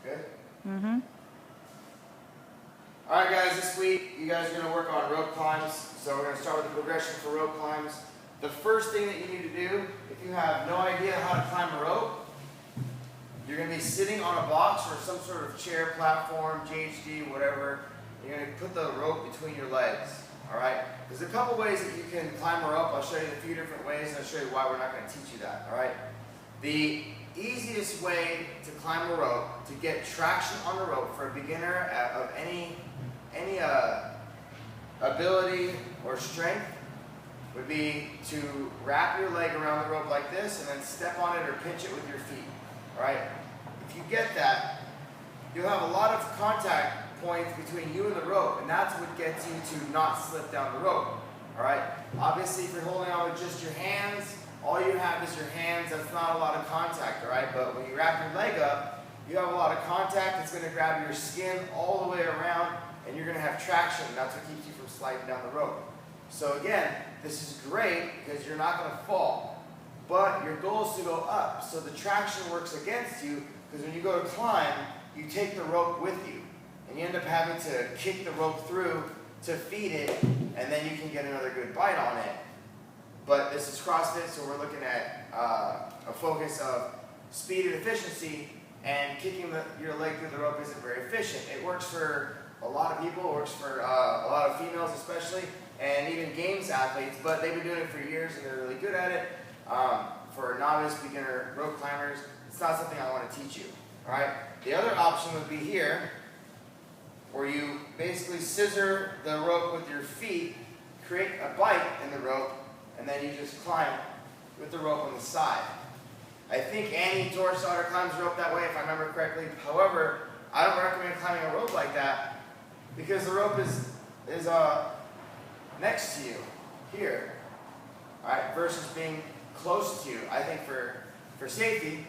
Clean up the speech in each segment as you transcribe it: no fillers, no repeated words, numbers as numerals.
Good? Mm-hmm. Alright guys, this week you guys are going to work on rope climbs. So we're going to start with the progression for rope climbs. The first thing that you need to do, if you have no idea how to climb a rope, you're going to be sitting on a box or some sort of chair, platform, GHD, whatever. You're going to put the rope between your legs. Alright? There's a couple ways that you can climb a rope. I'll show you a few different ways and I'll show you why we're not going to teach you that. Alright? The easiest way to climb a rope, to get traction on the rope for a beginner of any ability or strength, would be to wrap your leg around the rope like this and then step on it or pinch it with your feet. Alright? If you get that, you'll have a lot of contact points between you and the rope, and that's what gets you to not slip down the rope. Alright? Obviously, if you're holding on with just your hands, all you have is your hands. That's not a lot of contact, alright? But when you wrap your leg up, you have a lot of contact. It's going to grab your skin all the way around, and you're going to have traction. That's what keeps you from sliding down the rope. So again, this is great because you're not going to fall. But your goal is to go up. So the traction works against you because when you go to climb, you take the rope with you. And you end up having to kick the rope through to feed it, and then you can get another good bite on it. But this is CrossFit, so we're looking at a focus of speed and efficiency, and kicking your leg through the rope isn't very efficient. It works for a lot of people, it works for a lot of females especially, and even games athletes, but they've been doing it for years and they're really good at it. For novice, beginner rope climbers, it's not something I want to teach you. Alright? The other option would be here, where you basically scissor the rope with your feet, create a bite in the rope, and then you just climb with the rope on the side. I think Annie Dorsauter climbs rope that way, if I remember correctly. However, I don't recommend climbing a rope like that because the rope is next to you here, alright, versus being close to you. I think for safety,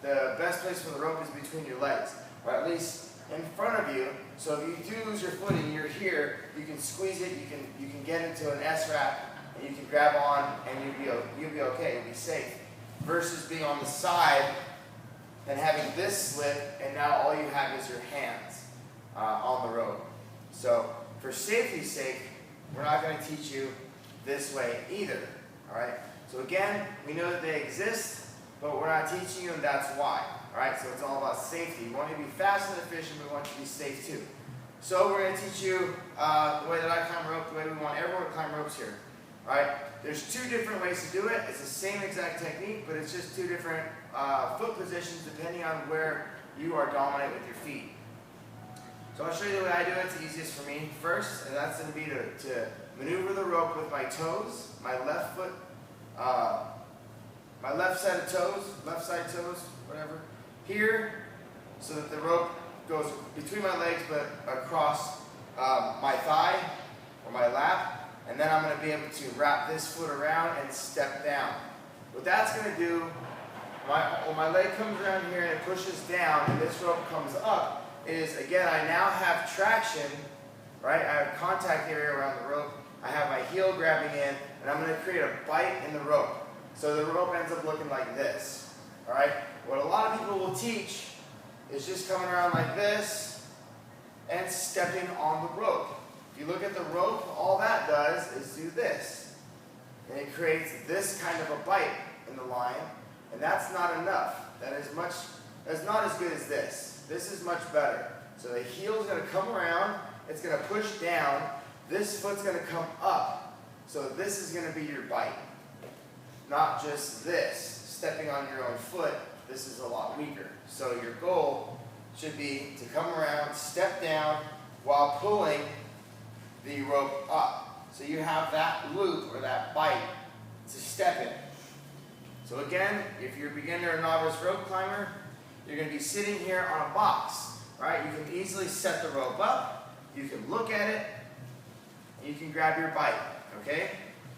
the best place for the rope is between your legs, or at least in front of you. So if you do lose your footing, you're here, you can squeeze it, you can get into an S-wrap, and you can grab on, and you'll be okay, you'll be safe. Versus being on the side and having this slip, and now all you have is your hands on the rope. So for safety's sake, we're not going to teach you this way either. Alright? So again, we know that they exist, but we're not teaching you, and that's why. Alright? So it's all about safety. We want you to be fast and efficient, but we want you to be safe too. So we're going to teach you the way that I climb rope, the way we want everyone to climb ropes here. Alright? There's two different ways to do it. It's the same exact technique, but it's just two different foot positions depending on where you are dominant with your feet. So I'll show you the way I do it. It's the easiest for me first, and that's going to be to maneuver the rope with my toes, my left foot, my left side toes, whatever, here, so that the rope goes between my legs but across my thigh or my lap. And then I'm going to be able to wrap this foot around and step down. What that's going to do, when my leg comes around here and it pushes down and this rope comes up, is again I now have traction, right? I have contact area around the rope. I have my heel grabbing in, and I'm going to create a bite in the rope. So the rope ends up looking like this. Alright? What a lot of people will teach is just coming around like this and stepping on the rope. If you look at the rope, all that does is do this. And it creates this kind of a bite in the line, and that's not enough. That's not as good as this. This is much better. So the heel is going to come around, it's going to push down, this foot's going to come up. So this is going to be your bite. Not just this. Stepping on your own foot, this is a lot weaker. So your goal should be to come around, step down, while pulling the rope up. So you have that loop or that bite to step in. So again, if you're a beginner or novice rope climber, you're going to be sitting here on a box. Right? You can easily set the rope up, you can look at it, and you can grab your bite. Okay?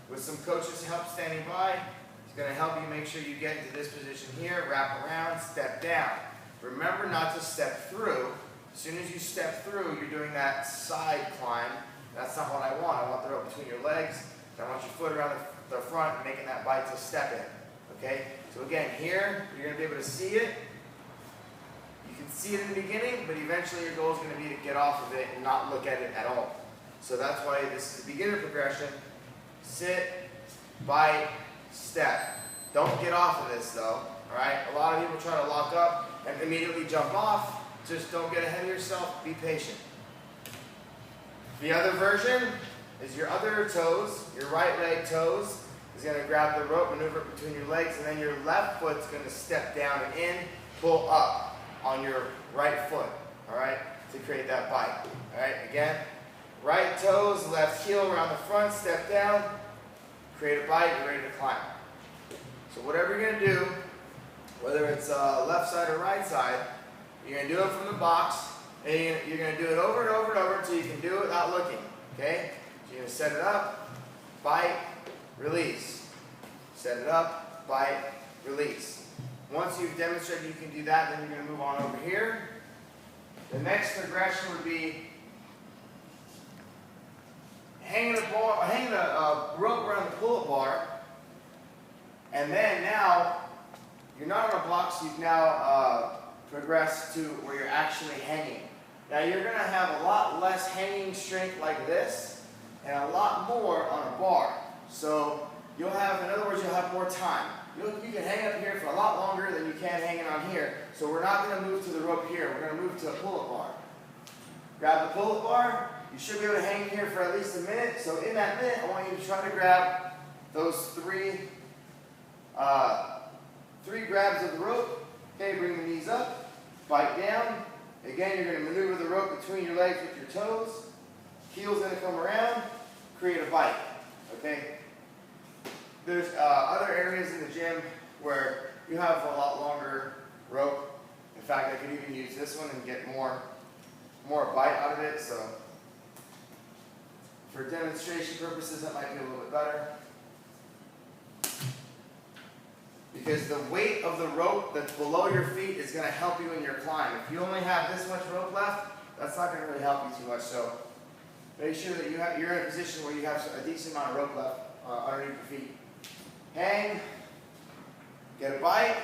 With some coaches to help standing by, it's going to help you make sure you get into this position here, wrap around, step down. Remember not to step through. As soon as you step through, you're doing that side climb. That's not what I want. I want the rope between your legs. I want your foot around the front and making that bite to step in. Okay? So again, here, you're going to be able to see it. You can see it in the beginning, but eventually your goal is going to be to get off of it and not look at it at all. So that's why this is the beginner progression. Sit, bite, step. Don't get off of this though, alright? A lot of people try to lock up and immediately jump off. Just don't get ahead of yourself, be patient. The other version is your other toes, your right leg toes is going to grab the rope, maneuver it between your legs, and then your left foot's going to step down and in, pull up on your right foot, alright, to create that bite. Alright, again, right toes, left heel around the front, step down, create a bite, you're ready to climb. So whatever you're going to do, whether it's left side or right side, you're going to do it from the box, and you're going to do it over and over and over until you can do it without looking, okay? So you're going to set it up, bite, release. Set it up, bite, release. Once you've demonstrated you can do that, then you're going to move on over here. The next progression would be hanging a rope around the pull-up bar, and then now you're not on a box, you've now progressed to where you're actually hanging. Now you're going to have a lot less hanging strength like this, and a lot more on a bar. So you'll have, in other words, you'll have more time. You can hang up here for a lot longer than you can hanging on here. So we're not going to move to the rope here. We're going to move to a pull-up bar. Grab the pull-up bar. You should be able to hang here for at least a minute. So in that minute, I want you to try to grab those three grabs of the rope. Okay, bring the knees up, bite down. Again, you're going to maneuver the rope between your legs with your toes. Heel's going to come around, create a bite. Okay. There's other areas in the gym where you have a lot longer rope. In fact, I could even use this one and get more bite out of it. So for demonstration purposes, that might be a little bit better. Because the weight of the rope that's below your feet is going to help you in your climb. If you only have this much rope left, that's not going to really help you too much. So make sure that you're in a position where you have a decent amount of rope left underneath your feet. Hang, get a bite,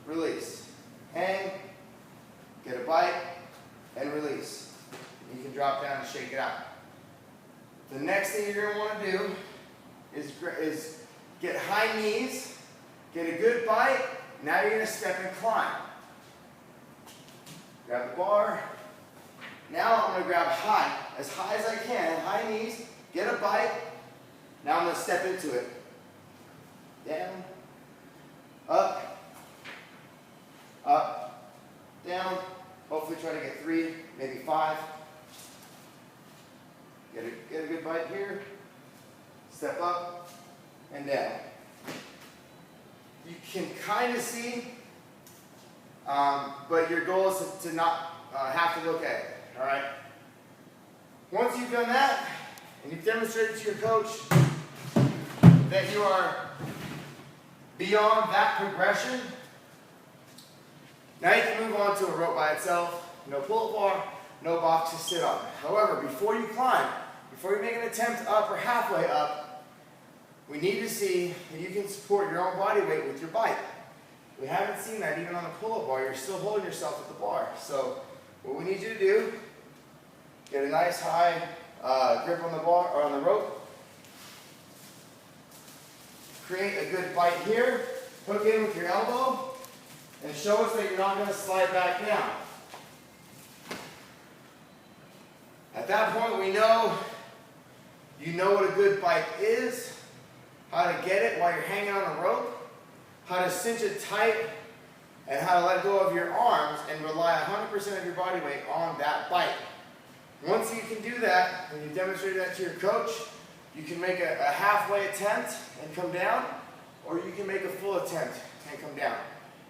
release. Hang, get a bite, and release. You can drop down and shake it out. The next thing you're going to want to do is get high knees, get a good bite. Now you're going to step and climb. Grab the bar. Now I'm going to grab as high as I can, high knees, get a bite. Now I'm going to step into it. Down, up, down. Hopefully try to get 3, maybe 5. Get a good bite here. Step up and down. You can kind of see, but your goal is to not have to look at it. All right. Once you've done that, and you've demonstrated to your coach that you are beyond that progression, now you can move on to a rope by itself. No pull-up bar, no box to sit on. However, before you climb, before you make an attempt up or halfway up, we need to see that you can support your own body weight with your bike. We haven't seen that even on the pull-up bar. You're still holding yourself at the bar. So what we need you to do, get a nice high grip on the bar or on the rope. Create a good bite here. Hook in with your elbow and show us that you're not going to slide back down. At that point, we know you know what a good bite is, how to get it while you're hanging on a rope, how to cinch it tight, and how to let go of your arms and rely 100% of your body weight on that bite. Once you can do that, and you've demonstrated that to your coach, you can make a halfway attempt and come down, or you can make a full attempt and come down.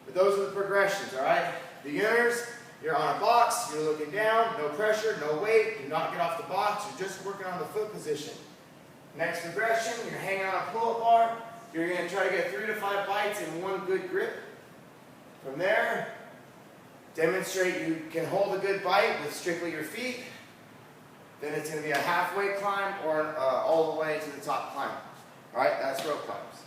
But those are the progressions, all right? Beginners, you're on a box, you're looking down, no pressure, no weight, do not get off the box, you're just working on the foot position. Next progression, you're hanging on a pull-up bar, you're going to try to get 3 to 5 bites in one good grip. From there, demonstrate you can hold a good bite with strictly your feet. Then it's going to be a halfway climb or all the way to the top climb. All right, that's rope climbs.